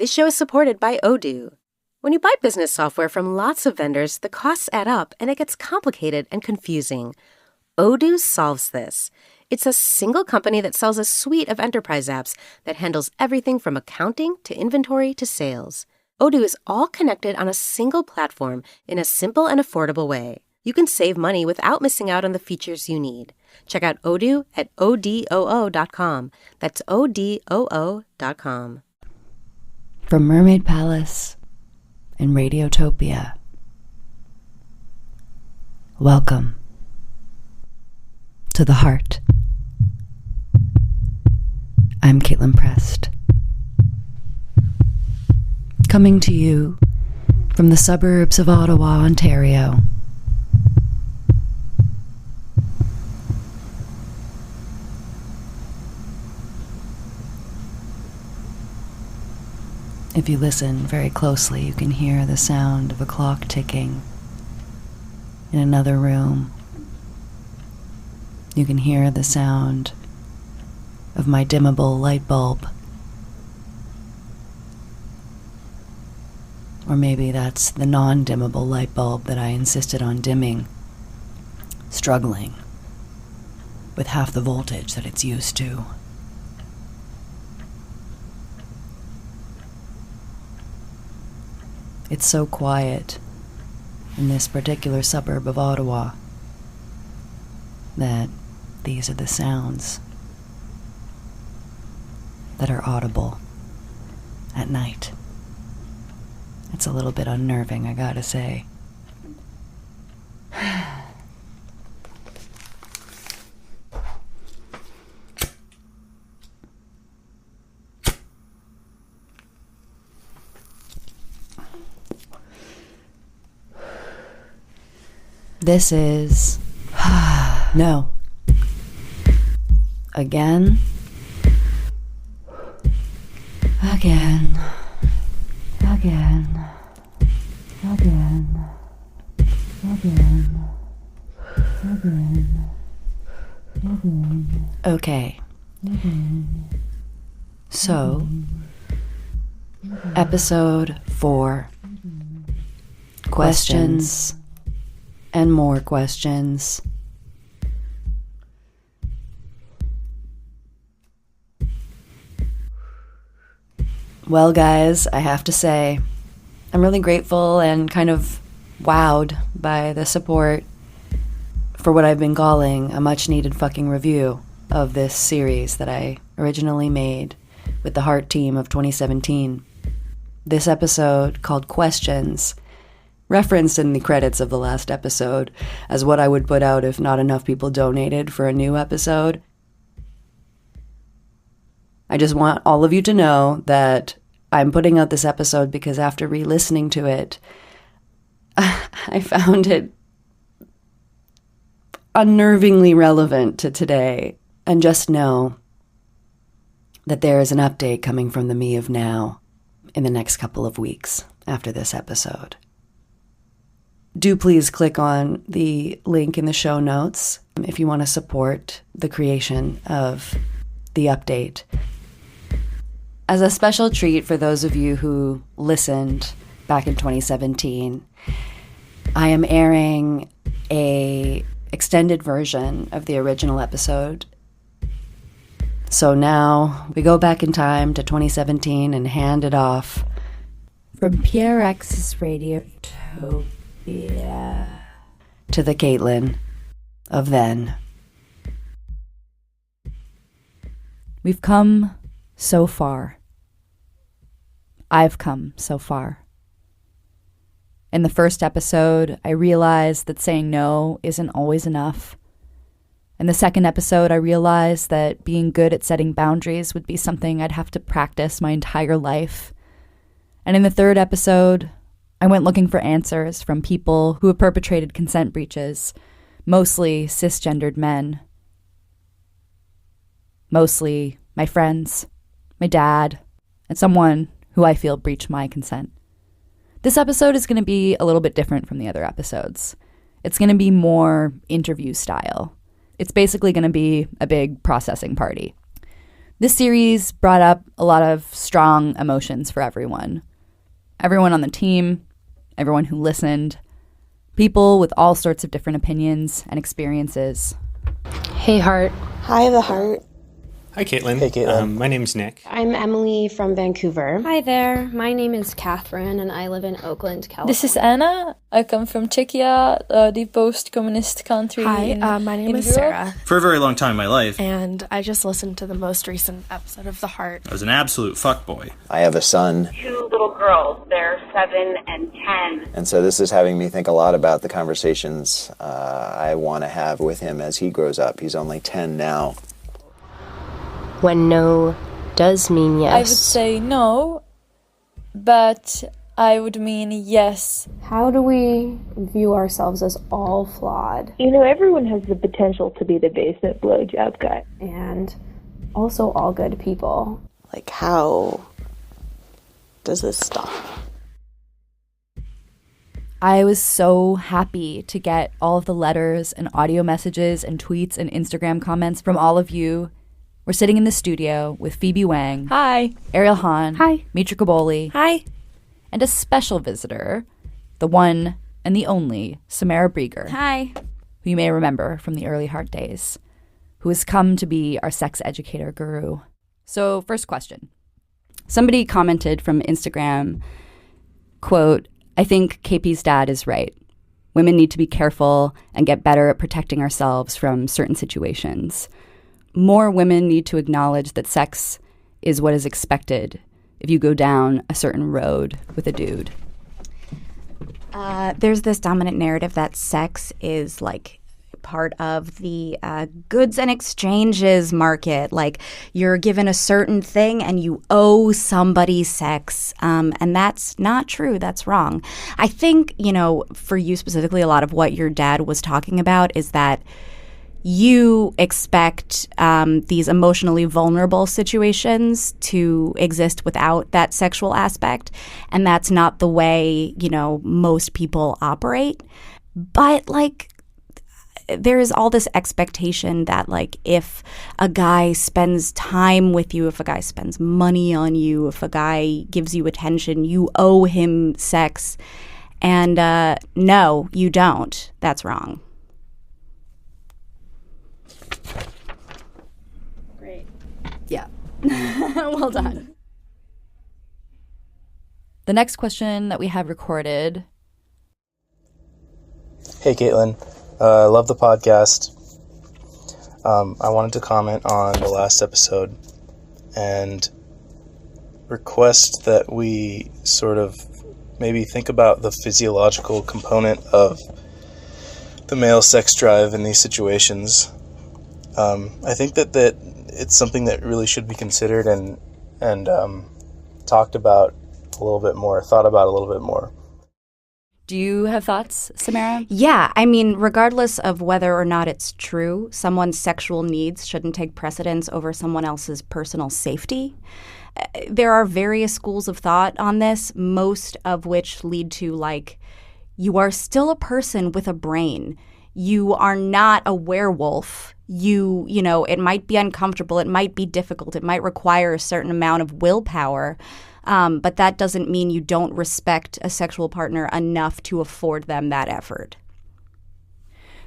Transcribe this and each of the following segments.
This show is supported by Odoo. When you buy business software from lots of vendors, the costs add up and it gets complicated and confusing. Odoo solves this. It's a single company that sells a suite of enterprise apps that handles everything from accounting to inventory to sales. Odoo is all connected on a single platform in a simple and affordable way. You can save money without missing out on the features you need. Check out Odoo at odoo.com. That's odoo.com. From Mermaid Palace and Radiotopia, welcome to The Heart. I'm Caitlin Prest, coming to you from the suburbs of Ottawa, Ontario. If you listen very closely, you can hear the sound of a clock ticking in another room. You can hear the sound of my dimmable light bulb. Or maybe that's the non-dimmable light bulb that I insisted on dimming, struggling with half the voltage that it's used to. It's so quiet in this particular suburb of Ottawa that these are the sounds that are audible at night. It's a little bit unnerving, I gotta say. This is... no. Again. Again. Again. Again. Again. Again. Again. Okay. So, episode 4. Questions and more questions. Well, guys, I have to say, I'm really grateful and kind of wowed by the support for what I've been calling a much-needed fucking review of this series that I originally made with the Heart team of 2017. This episode, called Questions, referenced in the credits of the last episode as what I would put out if not enough people donated for a new episode. I just want all of you to know that I'm putting out this episode because after re-listening to it, I found it unnervingly relevant to today. And just know that there is an update coming from the me of now in the next couple of weeks after this episode. Do please click on the link in the show notes if you want to support the creation of the update. As a special treat for those of you who listened back in 2017, I am airing a extended version of the original episode. So now we go back in time to 2017 and hand it off from PRX's Radiotopia to the Caitlin of then. We've come so far. I've come so far. In the first episode, I realized that saying no isn't always enough. In the second episode, I realized that being good at setting boundaries would be something I'd have to practice my entire life. And in the third episode, I went looking for answers from people who have perpetrated consent breaches, mostly cisgendered men. Mostly my friends, my dad, and someone who I feel breached my consent. This episode is going to be a little bit different from the other episodes. It's going to be more interview style. It's basically going to be a big processing party. This series brought up a lot of strong emotions for everyone. Everyone on the team, everyone who listened, people with all sorts of different opinions and experiences. Hey, Heart. Hi, The Heart. Hi, Caitlin. Hey, Caitlin. My name's Nick. I'm Emily from Vancouver. Hi there. My name is Catherine, and I live in Oakland, California. This is Anna. I come from Czechia, the post-communist country. Hi, my name is Sarah. For a very long time in my life. And I just listened to the most recent episode of The Heart. I was an absolute fuckboy. I have a son. 2 little girls. They're 7 and 10. And so this is having me think a lot about the conversations I want to have with him as he grows up. He's only 10 now. When no does mean yes. I would say no, but I would mean yes. How do we view ourselves as all flawed? You know, everyone has the potential to be the basement blowjob guy. And also all good people. Like, how does this stop? I was so happy to get all of the letters and audio messages and tweets and Instagram comments from all of you. We're sitting in the studio with Phoebe Wang. Hi. Ariel Hahn. Hi. Mitra Kaboli. Hi. And a special visitor, the one and the only Samara Brieger. Hi. Who you may remember from the early Heart days, who has come to be our sex educator guru. So, first question. Somebody commented from Instagram, quote, I think KP's dad is right. Women need to be careful and get better at protecting ourselves from certain situations. More women need to acknowledge that sex is what is expected if you go down a certain road with a dude. There's this dominant narrative that sex is like part of the goods and exchanges market. Like you're given a certain thing and you owe somebody sex. And that's not true. That's wrong. I think, you know, for you specifically, a lot of what your dad was talking about is that you expect these emotionally vulnerable situations to exist without that sexual aspect. And that's not the way, you know, most people operate. But like, there is all this expectation that like if a guy spends time with you, if a guy spends money on you, if a guy gives you attention, you owe him sex. And no, you don't. That's wrong. Great. Yeah. Well done. The next question that we have recorded. Hey, Caitlin. I love the podcast. I wanted to comment on the last episode and request that we sort of maybe think about the physiological component of the male sex drive in these situations. I think that it's something that really should be considered and talked about a little bit more, thought about a little bit more. Do you have thoughts, Samara? Yeah, I mean, regardless of whether or not it's true, someone's sexual needs shouldn't take precedence over someone else's personal safety. There are various schools of thought on this, most of which lead to, like, you are still a person with a brain. You are not a werewolf. You know, it might be uncomfortable, it might be difficult, it might require a certain amount of willpower. But that doesn't mean you don't respect a sexual partner enough to afford them that effort.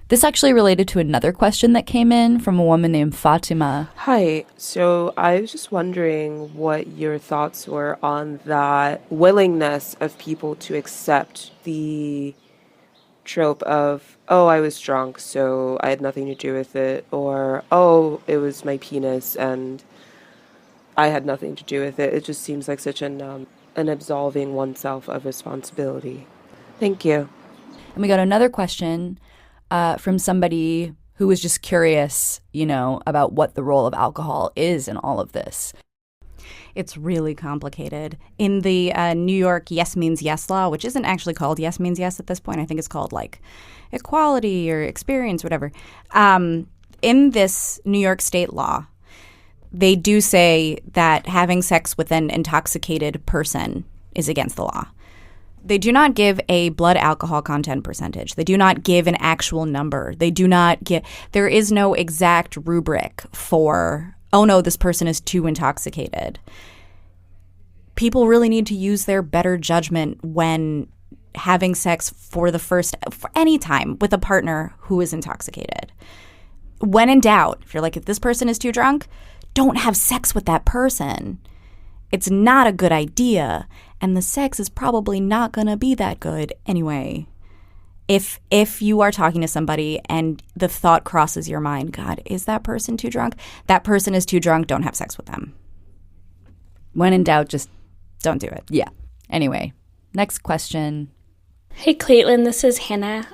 This actually related to another question that came in from a woman named Fatima. Hi. So I was just wondering what your thoughts were on that willingness of people to accept the trope of, oh, I was drunk, so I had nothing to do with it, or, oh, it was my penis and I had nothing to do with it. It just seems like such an absolving oneself of responsibility. Thank you. And we got another question from somebody who was just curious, you know, about what the role of alcohol is in all of this. It's really complicated. In the New York Yes Means Yes law, which isn't actually called Yes Means Yes at this point, I think it's called like equality or experience, whatever. In this New York state law, they do say that having sex with an intoxicated person is against the law. They do not give a blood alcohol content percentage. They do not give an actual number. They do not get, there is no exact rubric for, oh no, this person is too intoxicated. People really need to use their better judgment when having sex for any time with a partner who is intoxicated. When in doubt, if you're like, if this person is too drunk, don't have sex with that person. It's not a good idea, and the sex is probably not going to be that good anyway. If you are talking to somebody and the thought crosses your mind, God, is that person too drunk? That person is too drunk, don't have sex with them. When in doubt, just don't do it. Yeah. Anyway, next question. Hey, Caitlin, this is Hannah.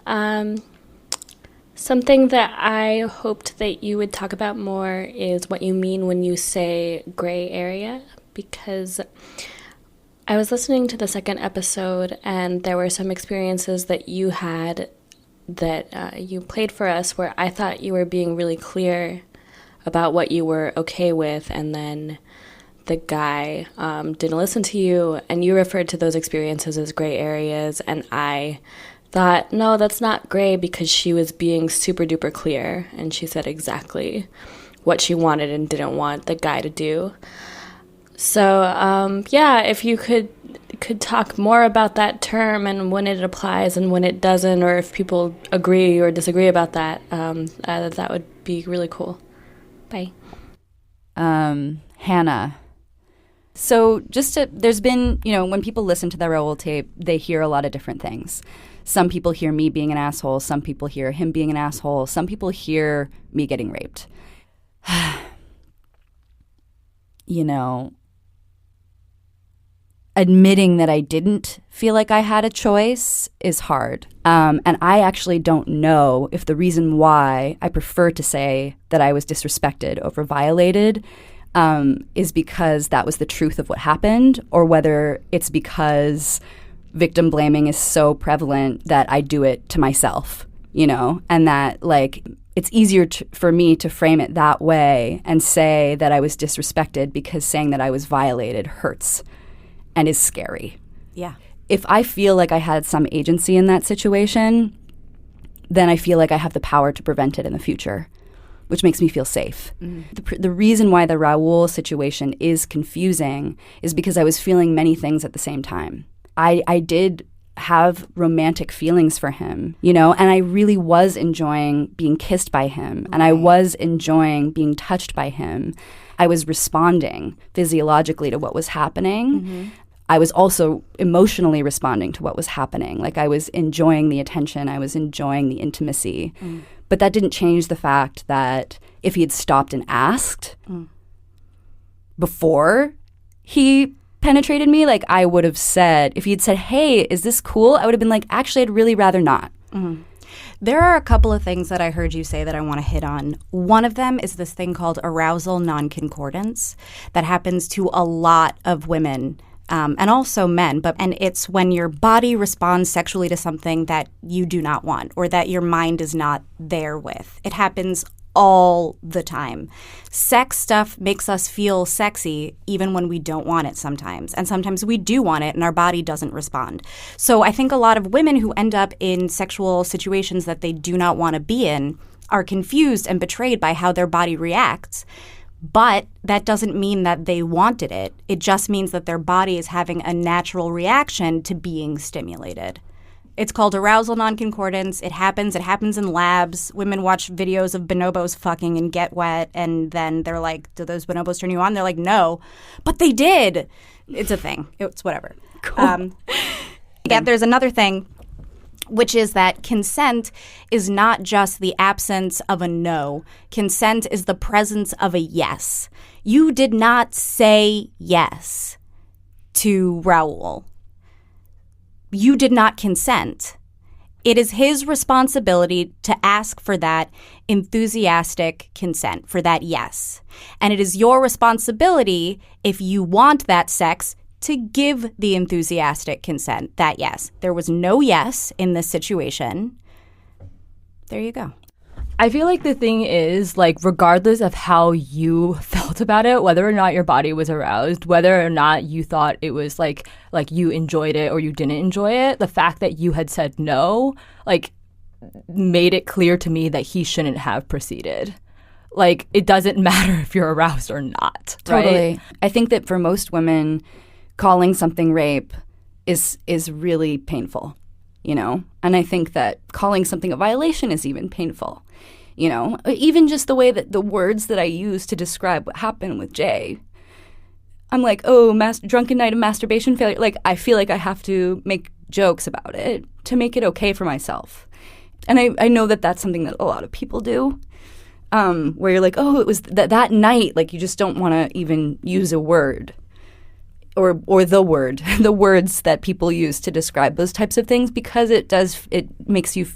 Something that I hoped that you would talk about more is what you mean when you say gray area, because I was listening to the second episode and there were some experiences that you had that you played for us where I thought you were being really clear about what you were okay with, and then the guy didn't listen to you, and you referred to those experiences as gray areas, and I thought, no, that's not gray, because she was being super duper clear, and she said exactly what she wanted and didn't want the guy to do. So, if you could talk more about that term and when it applies and when it doesn't, or if people agree or disagree about that, that would be really cool. Bye. Hannah. So there's been, when people listen to the Raul tape, they hear a lot of different things. Some people hear me being an asshole. Some people hear him being an asshole. Some people hear me getting raped. Admitting that I didn't feel like I had a choice is hard. And I actually don't know if the reason why I prefer to say that I was disrespected over violated is because that was the truth of what happened, or whether it's because victim blaming is so prevalent that I do it to myself, and that it's easier for me to frame it that way and say that I was disrespected because saying that I was violated hurts and is scary. Yeah. If I feel like I had some agency in that situation, then I feel like I have the power to prevent it in the future, which makes me feel safe. The reason why the Raul situation is confusing is because I was feeling many things at the same time. I did have romantic feelings for him, and I really was enjoying being kissed by him, and I was enjoying being touched by him. I was responding physiologically to what was happening. Mm-hmm. I was also emotionally responding to what was happening. I was enjoying the attention. I was enjoying the intimacy. But that didn't change the fact that if he had stopped and asked before he penetrated me, I would have said, if he'd said, hey, is this cool? I would have been like, actually, I'd really rather not. Mm-hmm. There are a couple of things that I heard you say that I want to hit on. One of them is this thing called arousal non-concordance that happens to a lot of women and also men. And it's when your body responds sexually to something that you do not want or that your mind is not there with. It happens all the time. Sex stuff makes us feel sexy even when we don't want it sometimes. And sometimes we do want it and our body doesn't respond. So I think a lot of women who end up in sexual situations that they do not want to be in are confused and betrayed by how their body reacts. But that doesn't mean that they wanted it. It just means that their body is having a natural reaction to being stimulated. It's called arousal non-concordance. It happens in labs. Women watch videos of bonobos fucking and get wet, and then they're like, do those bonobos turn you on? They're like, no. But they did. It's a thing. It's whatever. Cool. There's another thing, which is that consent is not just the absence of a no. Consent is the presence of a yes. You did not say yes to Raul. You did not consent. It is his responsibility to ask for that enthusiastic consent, for that yes. And it is your responsibility, if you want that sex, to give the enthusiastic consent, that yes. There was no yes in this situation. There you go. I feel like the thing is, regardless of how you felt about it, whether or not your body was aroused, whether or not you thought it was like you enjoyed it or you didn't enjoy it, the fact that you had said no, made it clear to me that he shouldn't have proceeded. like it doesn't matter if you're aroused or not. Totally. Right? I think that for most women, calling something rape is really painful, you know? And I think that calling something a violation is even painful, you know? Even just the way that the words that I use to describe what happened with Jay. I'm like, oh, drunken night of masturbation failure. Like, I feel like I have to make jokes about it to make it okay for myself. And I know that that's something that a lot of people do, where you're like, oh, it was that night. Like, you just don't want to even use a word or the word, the words that people use to describe those types of things, because it makes you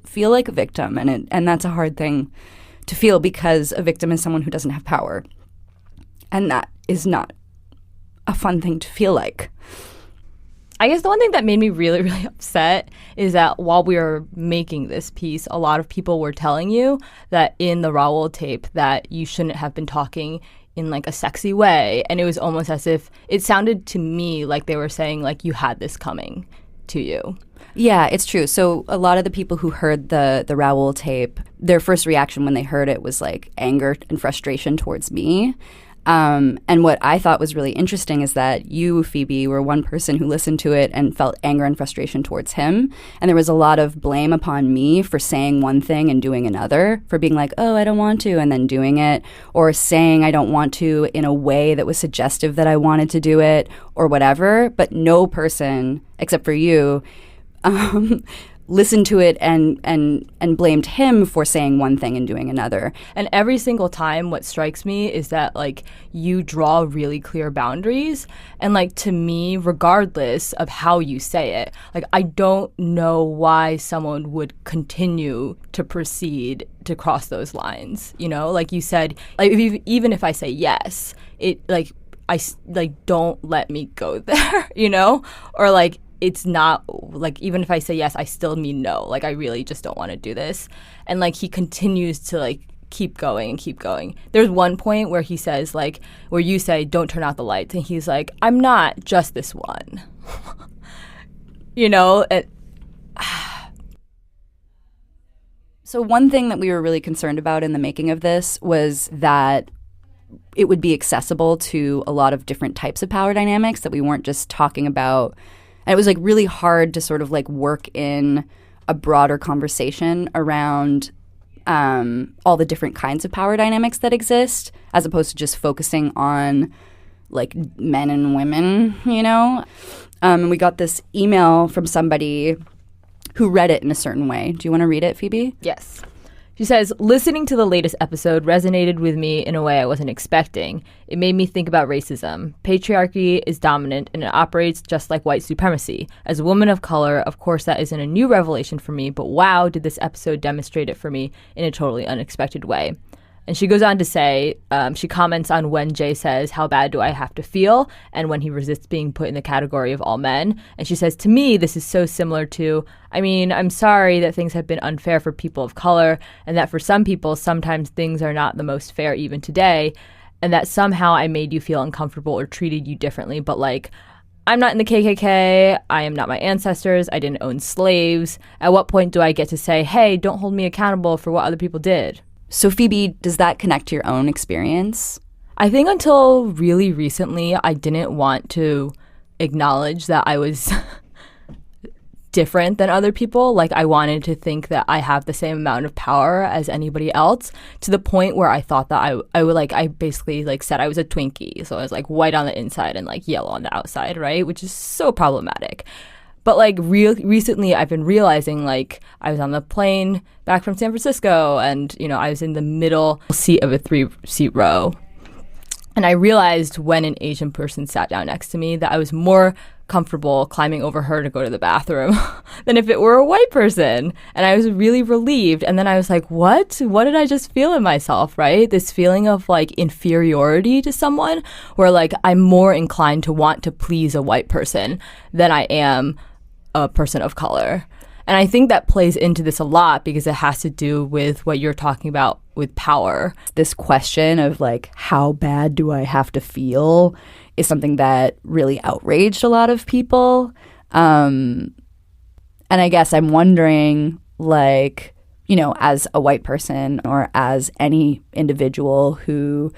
feel like a victim. And that's a hard thing to feel, because a victim is someone who doesn't have power. And that is not a fun thing to feel like. I guess the one thing that made me really, really upset is that while we were making this piece, a lot of people were telling you that in the Raoul tape that you shouldn't have been talking in like a sexy way. And it was almost as if it sounded to me like they were saying like you had this coming to you. Yeah, it's true. So a lot of the people who heard the Raoul tape, their first reaction when they heard it was like anger and frustration towards me. And what I thought was really interesting is that you, Phoebe, were one person who listened to it and felt anger and frustration towards him. And there was a lot of blame upon me for saying one thing and doing another, for being like, oh, I don't want to, and then doing it, or saying I don't want to in a way that was suggestive that I wanted to do it, or whatever. But no person, except for you, listened to it and blamed him for saying one thing and doing another. And every single time what strikes me is that like you draw really clear boundaries, and like to me, regardless of how you say it, like I don't know why someone would continue to proceed to cross those lines, you know? Like you said, like even if I say yes, it like I like don't let me go there, you know? Or like it's not like, even if I say yes, I still mean no. Like, I really just don't want to do this. And like, he continues to like keep going and keep going. There's one point where he says like, where you say, don't turn out the lights. And he's like, I'm not just this one, you know? So one thing that we were really concerned about in the making of this was that it would be accessible to a lot of different types of power dynamics, that we weren't just talking about. And it was like really hard to sort of like work in a broader conversation around all the different kinds of power dynamics that exist, as opposed to just focusing on like men and women, you know? And we got this email from somebody who read it in a certain way. Do you want to read it, Phoebe? Yes. She says, listening to the latest episode resonated with me in a way I wasn't expecting. It made me think about racism. Patriarchy is dominant and it operates just like white supremacy. As a woman of color, of course, that isn't a new revelation for me, but wow, did this episode demonstrate it for me in a totally unexpected way. And she goes on to say, she comments on when Jay says, how bad do I have to feel? And when he resists being put in the category of all men. And she says, to me, this is so similar to, I mean, I'm sorry that things have been unfair for people of color, and that for some people, sometimes things are not the most fair even today, and that somehow I made you feel uncomfortable or treated you differently. But like, I'm not in the KKK. I am not my ancestors. I didn't own slaves. At what point do I get to say, hey, don't hold me accountable for what other people did? So Phoebe, does that connect to your own experience? I think until really recently, I didn't want to acknowledge that I was different than other people. Like, I wanted to think that I have the same amount of power as anybody else, to the point where I thought that I would like, I basically like said I was a Twinkie. So I was like white on the inside and like yellow on the outside, right? Which is so problematic. But like recently I've been realizing, like, I was on the plane back from San Francisco and, you know, I was in the middle seat of a 3-seat row. And I realized when an Asian person sat down next to me that I was more comfortable climbing over her to go to the bathroom than if it were a white person. And I was really relieved. And then I was like, what did I just feel in myself, right? This feeling of like inferiority to someone, where like I'm more inclined to want to please a white person than I am a person of color. And I think that plays into this a lot because it has to do with what you're talking about with power. This question of like, how bad do I have to feel, is something that really outraged a lot of people. And I guess I'm wondering, like, you know, as a white person or as any individual who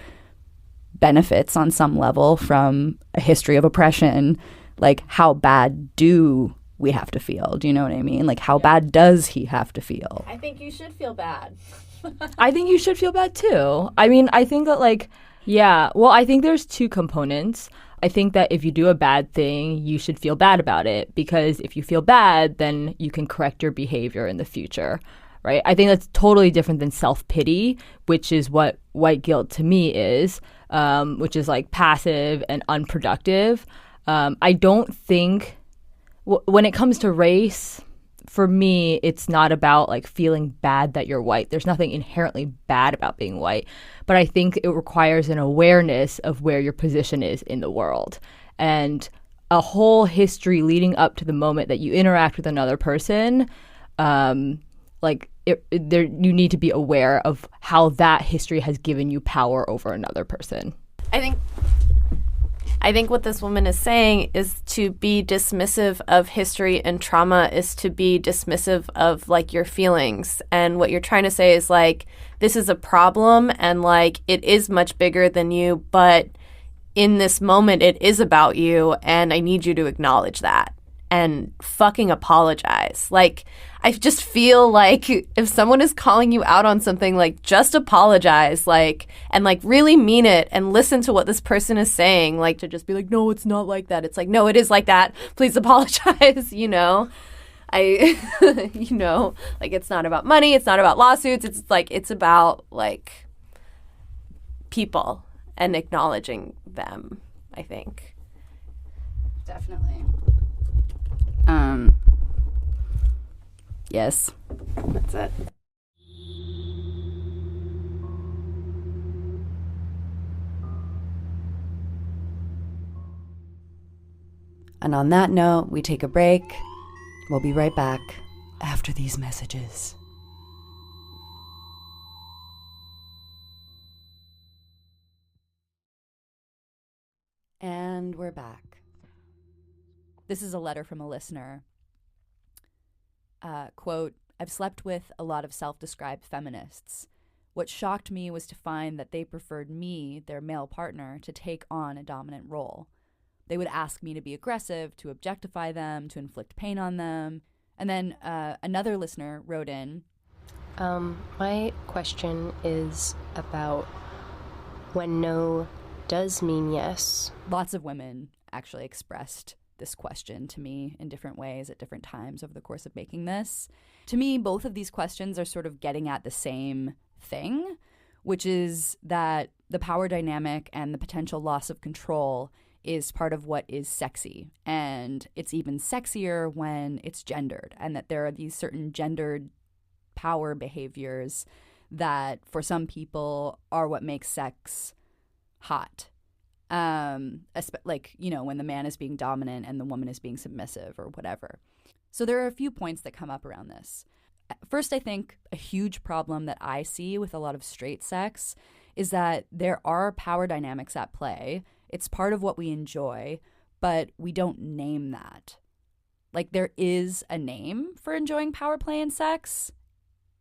benefits on some level from a history of oppression, like, how bad do we have to feel? Do you know what I mean? Like, how bad does he have to feel? I think you should feel bad. I think you should feel bad too. I mean, I think that, like, yeah, well, I think there's two components. I think that if you do a bad thing, you should feel bad about it, because if you feel bad, then you can correct your behavior in the future, right? I think that's totally different than self-pity, which is what white guilt to me is, which is like passive and unproductive. I don't think when it comes to race, for me, it's not about like feeling bad that you're white. There's nothing inherently bad about being white, but I think it requires an awareness of where your position is in the world and a whole history leading up to the moment that you interact with another person. You need to be aware of how that history has given you power over another person. I think what this woman is saying is to be dismissive of history and trauma is to be dismissive of, like, your feelings. And what you're trying to say is, like, this is a problem and, like, it is much bigger than you, but in this moment it is about you and I need you to acknowledge that and fucking apologize. Like, I just feel like if someone is calling you out on something, like, just apologize, like, and, like, really mean it and listen to what this person is saying. Like, to just be like, no, it's not like that. It's like, no, it is like that. Please apologize, you know? You know, like, it's not about money. It's not about lawsuits. It's like, it's about, like, people and acknowledging them, I think. Definitely. Yes. That's it. And on that note, we take a break. We'll be right back after these messages. And we're back. This is a letter from a listener. Quote, I've slept with a lot of self-described feminists. What shocked me was to find that they preferred me, their male partner, to take on a dominant role. They would ask me to be aggressive, to objectify them, to inflict pain on them. And then another listener wrote in. My question is about when no does mean yes. Lots of women actually expressed this question to me in different ways at different times over the course of making this. To me, both of these questions are sort of getting at the same thing, which is that the power dynamic and the potential loss of control is part of what is sexy. And it's even sexier when it's gendered, and that there are these certain gendered power behaviors that for some people are what makes sex hot. Like, you know, when the man is being dominant and the woman is being submissive or whatever. So there are a few points that come up around this. First, I think a huge problem that I see with a lot of straight sex is that there are power dynamics at play. It's part of what we enjoy, but we don't name that. Like, there is a name for enjoying power play in sex.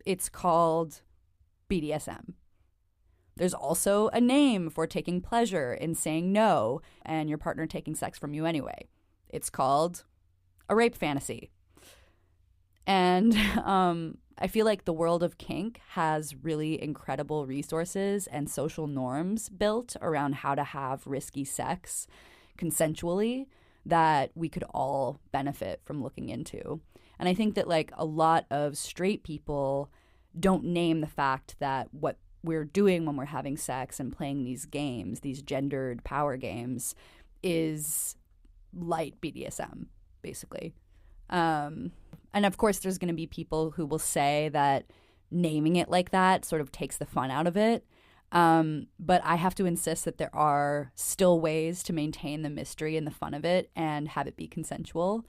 It's called BDSM. There's also a name for taking pleasure in saying no and your partner taking sex from you anyway. It's called a rape fantasy. And I feel like the world of kink has really incredible resources and social norms built around how to have risky sex consensually that we could all benefit from looking into. And I think that, like, a lot of straight people don't name the fact that what we're doing when we're having sex and playing these games, these gendered power games, is light BDSM, basically. And of course, there's going to be people who will say that naming it like that sort of takes the fun out of it. But I have to insist that there are still ways to maintain the mystery and the fun of it and have it be consensual.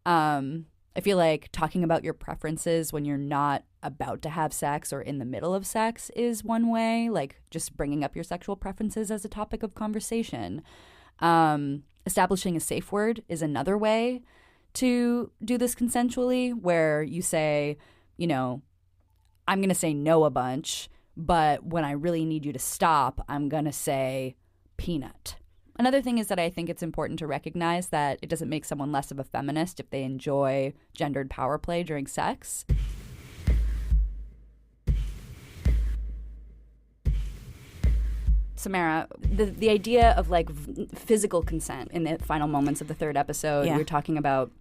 I feel like talking about your preferences when you're not about to have sex or in the middle of sex is one way, like just bringing up your sexual preferences as a topic of conversation. Establishing a safe word is another way to do this consensually, where you say, you know, I'm going to say no a bunch, but when I really need you to stop, I'm going to say peanut. Another thing is that I think it's important to recognize that it doesn't make someone less of a feminist if they enjoy gendered power play during sex. Samara, the idea of like physical consent in the final moments of the third episode, you're talking about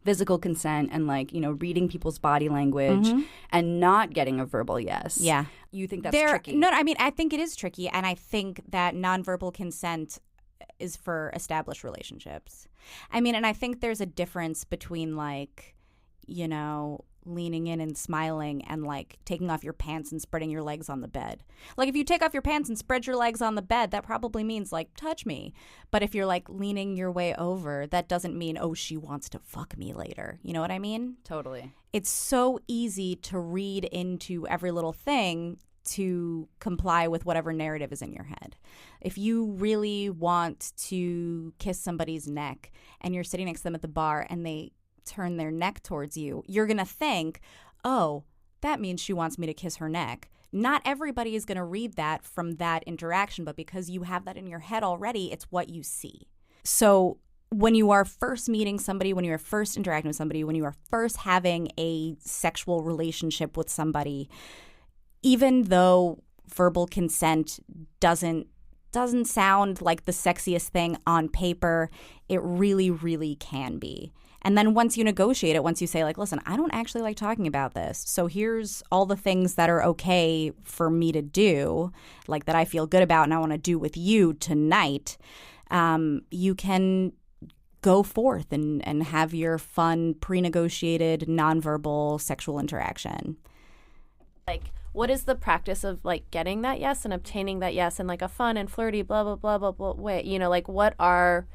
physical consent and like, you know, reading people's body language and not getting a verbal yes. Yeah. You think that's tricky? No, I mean, I think it is tricky. And I think that nonverbal consent is for established relationships. I mean, and I think there's a difference between like, you know, leaning in and smiling and like taking off your pants and spreading your legs on the bed. Like if you take off your pants and spread your legs on the bed, that probably means like touch me. But if you're like leaning your way over, that doesn't mean, oh, she wants to fuck me later. You know what I mean? Totally. It's so easy to read into every little thing to comply with whatever narrative is in your head. If you really want to kiss somebody's neck and you're sitting next to them at the bar and they turn their neck towards you, you're going to think, oh, that means she wants me to kiss her neck. Not everybody is going to read that from that interaction, but because you have that in your head already, it's what you see. So when you are first meeting somebody, when you are first interacting with somebody, when you are first having a sexual relationship with somebody, even though verbal consent doesn't sound like the sexiest thing on paper, it really, really can be. And then once you negotiate it, once you say like, listen, I don't actually like talking about this, so here's all the things that are okay for me to do, like that I feel good about and I want to do with you tonight, you can go forth and have your fun, pre-negotiated, nonverbal sexual interaction. Like, what is the practice of like getting that yes and obtaining that yes in like a fun and flirty blah blah blah blah blah way? You know, like what are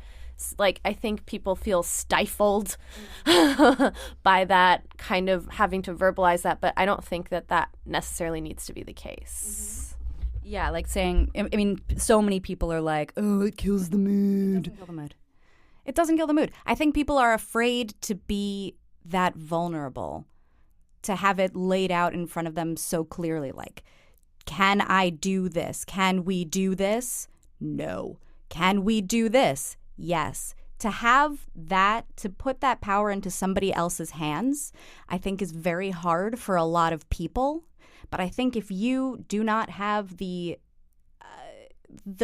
like, I think people feel stifled by that kind of having to verbalize that, but I don't think that necessarily needs to be the case. Yeah, like saying, I mean, so many people are like, oh, it kills the mood. It doesn't kill the mood. It doesn't kill the mood. I think people are afraid to be that vulnerable, to have it laid out in front of them so clearly, like, can I do this? Can we do this? No. Can we do this? Yes. To have that, to put that power into somebody else's hands, I think is very hard for a lot of people. But I think if you do not have the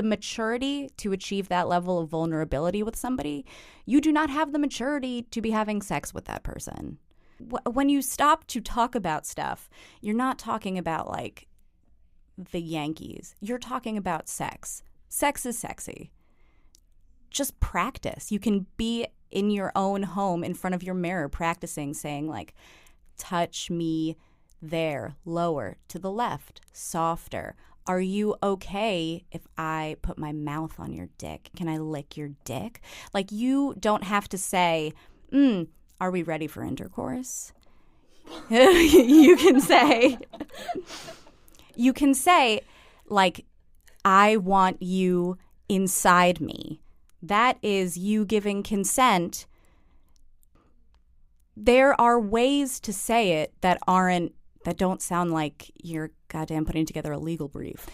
maturity to achieve that level of vulnerability with somebody, you do not have the maturity to be having sex with that person. When you stop to talk about stuff, you're not talking about like the Yankees. You're talking about sex. Sex is sexy. Just practice. You can be in your own home in front of your mirror practicing saying like, touch me there, lower, to the left, softer. Are you okay if I put my mouth on your dick? Can I lick your dick? Like, you don't have to say, are we ready for intercourse? You can say, like, I want you inside me. That is you giving consent. There are ways to say it that don't sound like you're goddamn putting together a legal brief.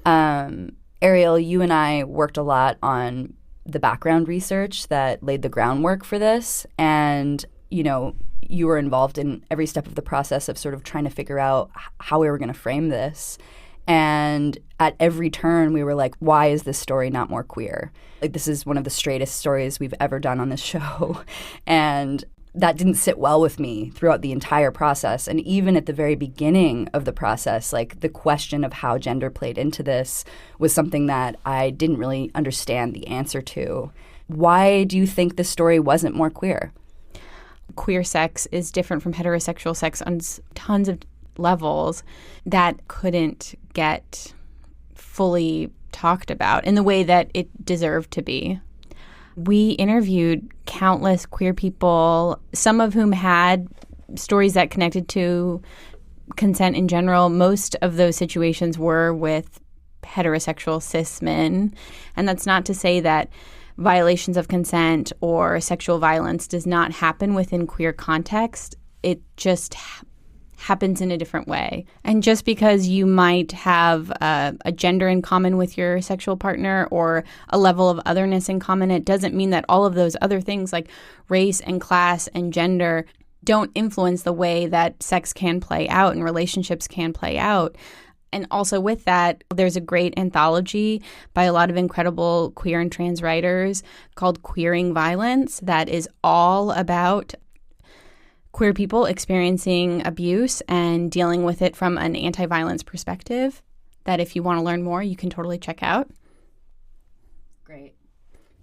Ariel, you and I worked a lot on the background research that laid the groundwork for this. And, you know, you were involved in every step of the process of sort of trying to figure out how we were going to frame this. And at every turn, we were like, why is this story not more queer? Like, this is one of the straightest stories we've ever done on this show. And that didn't sit well with me throughout the entire process. And even at the very beginning of the process, like, the question of how gender played into this was something that I didn't really understand the answer to. Why do you think this story wasn't more queer? Queer sex is different from heterosexual sex on tons of levels that couldn't get fully talked about in the way that it deserved to be. We interviewed countless queer people, some of whom had stories that connected to consent in general. Most of those situations were with heterosexual cis men. And that's not to say that violations of consent or sexual violence does not happen within queer context. It just happens in a different way. And just because you might have a gender in common with your sexual partner or a level of otherness in common, it doesn't mean that all of those other things like race and class and gender don't influence the way that sex can play out and relationships can play out. And also with that, there's a great anthology by a lot of incredible queer and trans writers called Queering Violence that is all about queer people experiencing abuse and dealing with it from an anti-violence perspective that if you want to learn more, you can totally check out. Great.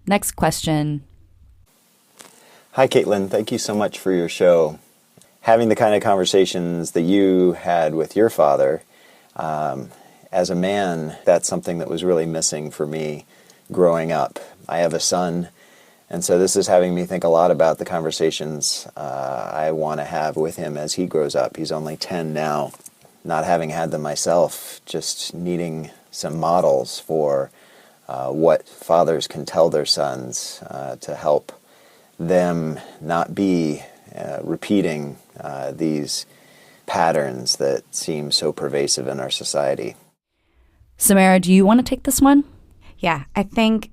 Next question. Hi, Caitlin. Thank you so much for your show. Having the kind of conversations that you had with your father, as a man, that's something that was really missing for me growing up. I have a son, and so this is having me think a lot about the conversations I want to have with him as he grows up. He's only 10 now. Not having had them myself, just needing some models for what fathers can tell their sons to help them not be repeating these patterns that seem so pervasive in our society. Samara, do you want to take this one? Yeah, I think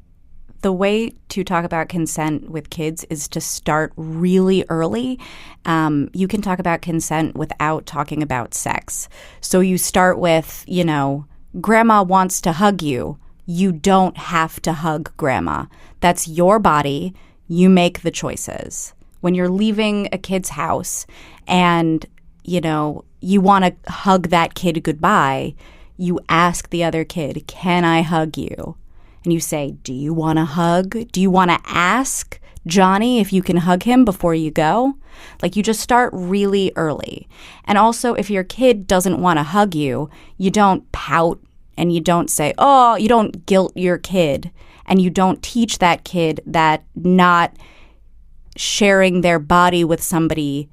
the way to talk about consent with kids is to start really early. You can talk about consent without talking about sex. So you start with, grandma wants to hug you. You don't have to hug grandma. That's your body. You make the choices. When you're leaving a kid's house and, you want to hug that kid goodbye, you ask the other kid, can I hug you? And you say, do you want to hug? Do you want to ask Johnny if you can hug him before you go? Like, you just start really early. And also, if your kid doesn't want to hug you, you don't pout and you don't say, oh, you don't guilt your kid. And you don't teach that kid that not sharing their body with somebody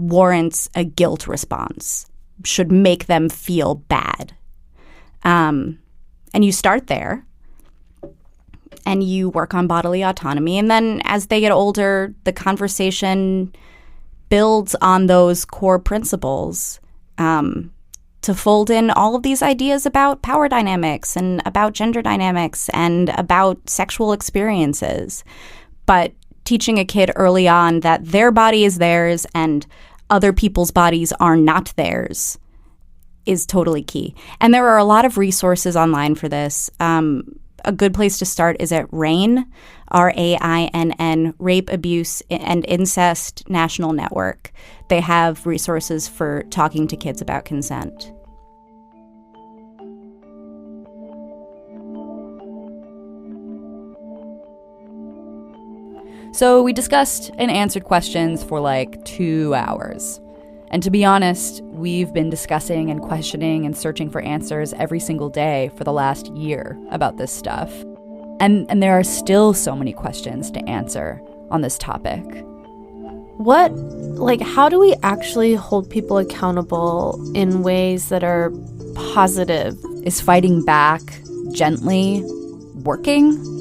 warrants a guilt response, should make them feel bad. And you start there. And you work on bodily autonomy. And then as they get older, the conversation builds on those core principles to fold in all of these ideas about power dynamics and about gender dynamics and about sexual experiences. But teaching a kid early on that their body is theirs and other people's bodies are not theirs is totally key. And there are a lot of resources online for this. A good place to start is at RAINN, RAINN, Rape, Abuse, and Incest National Network. They have resources for talking to kids about consent. So we discussed and answered questions for like 2 hours. And to be honest, we've been discussing and questioning and searching for answers every single day for the last year about this stuff. And there are still so many questions to answer on this topic. How do we actually hold people accountable in ways that are positive? Is fighting back gently working?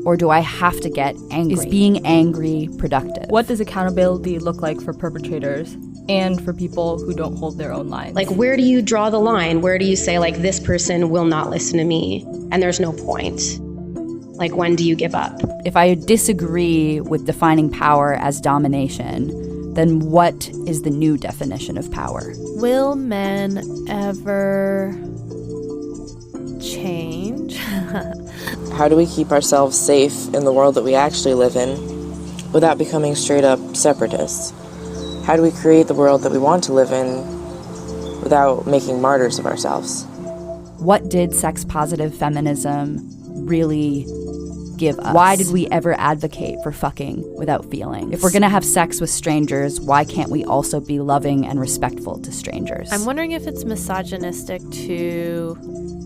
Or do I have to get angry? Is being angry productive? What does accountability look like for perpetrators and for people who don't hold their own lines? Like, where do you draw the line? Where do you say, like, this person will not listen to me and there's no point? Like, when do you give up? If I disagree with defining power as domination, then what is the new definition of power? Will men ever change? How do we keep ourselves safe in the world that we actually live in without becoming straight up separatists? How do we create the world that we want to live in without making martyrs of ourselves? What did sex-positive feminism really give us? Why did we ever advocate for fucking without feelings? If we're gonna have sex with strangers, why can't we also be loving and respectful to strangers? I'm wondering if it's misogynistic to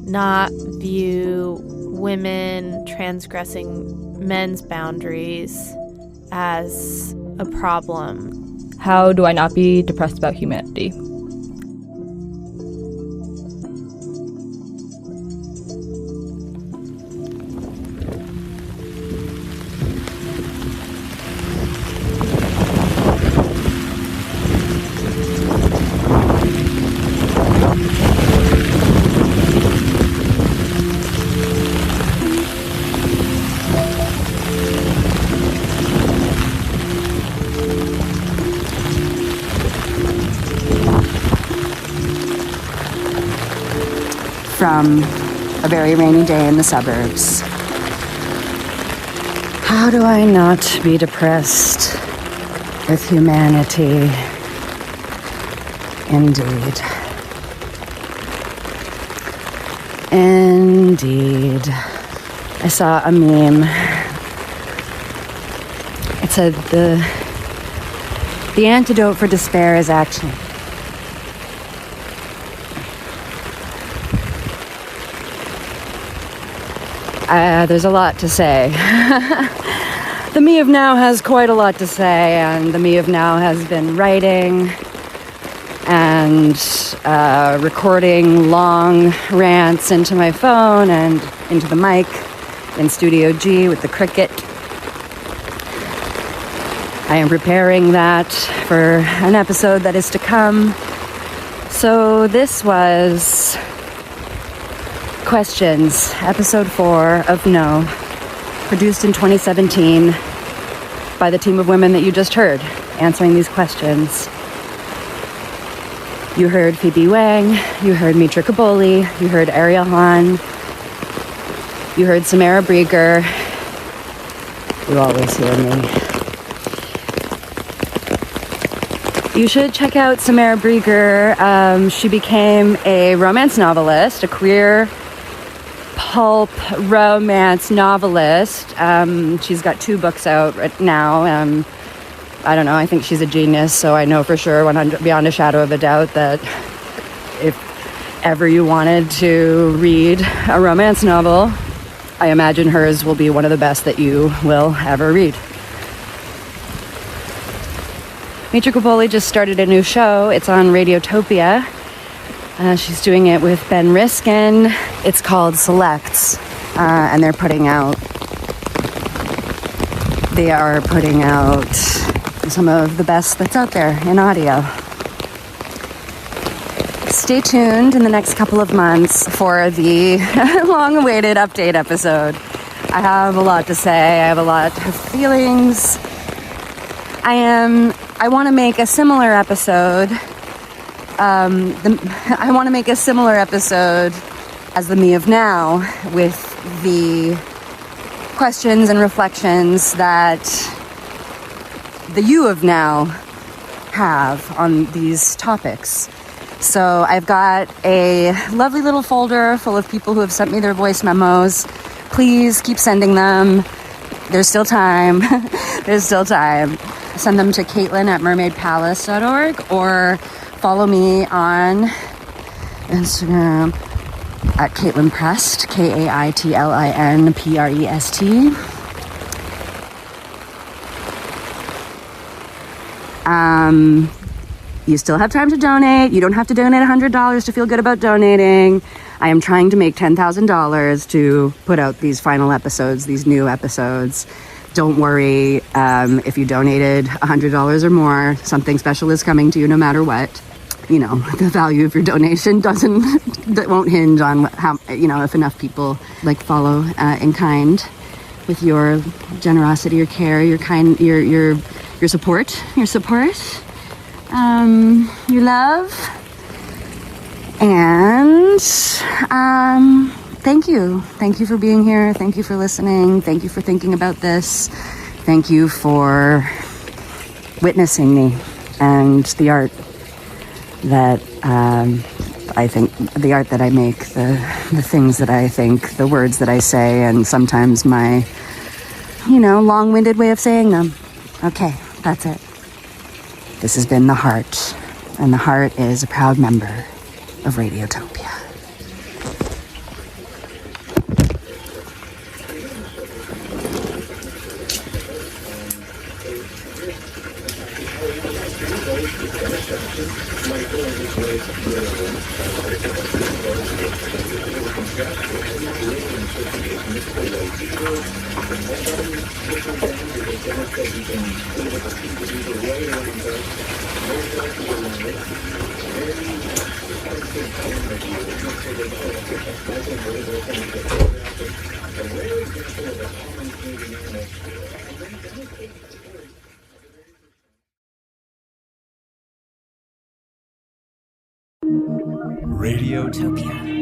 not view women transgressing men's boundaries as a problem. How do I not be depressed about humanity? from a very rainy day in the suburbs. How do I not be depressed with humanity? Indeed. Indeed. I saw a meme. It said the antidote for despair is action. There's a lot to say. The me of now has quite a lot to say, and the me of now has been writing and recording long rants into my phone and into the mic in Studio G with the Cricut. I am preparing that for an episode that is to come. So this was Questions, episode 4 of No, produced in 2017 by the team of women that you just heard, answering these questions. You heard Phoebe Wang, you heard Mitra Kaboli, you heard Ariel Hahn, you heard Samara Brieger. You always hear me. You should check out Samara Brieger. She became a romance novelist, a queer pulp romance novelist. She's got 2 books out right now. I don't know, I think she's a genius, so I know for sure, beyond a shadow of a doubt, that if ever you wanted to read a romance novel, I imagine hers will be one of the best that you will ever read. Mitra Kaboli just started a new show. It's on Radiotopia. She's doing it with Ben Riskin. It's called Selects, and they are putting out some of the best that's out there in audio. Stay tuned in the next couple of months for the long-awaited update episode. I have a lot to say. I have a lot of feelings. I want to make a similar episode. I want to make a similar episode as the Me of Now, with the questions and reflections that the You of Now have on these topics. So I've got a lovely little folder full of people who have sent me their voice memos. Please keep sending them. There's still time. There's still time. Send them to Caitlin@mermaidpalace.org or follow me on Instagram at Caitlin Prest, KAITLINPREST. You still have time to donate. You don't have to donate $100 to feel good about donating. I am trying to make $10,000 to put out these final episodes, these new episodes. Don't worry, if you donated $100 or more, something special is coming to you no matter what. You know, the value of your donation that won't hinge on how, if enough people follow in kind with your generosity, your care, your support, your love. And thank you. Thank you for being here. Thank you for listening. Thank you for thinking about this. Thank you for witnessing me and the art that I think, the art that I make, the things that I think, the words that I say, and sometimes my, long-winded way of saying them. Okay, that's it. This has been The Heart, and The Heart is a proud member of Radiotopia. Radiotopia.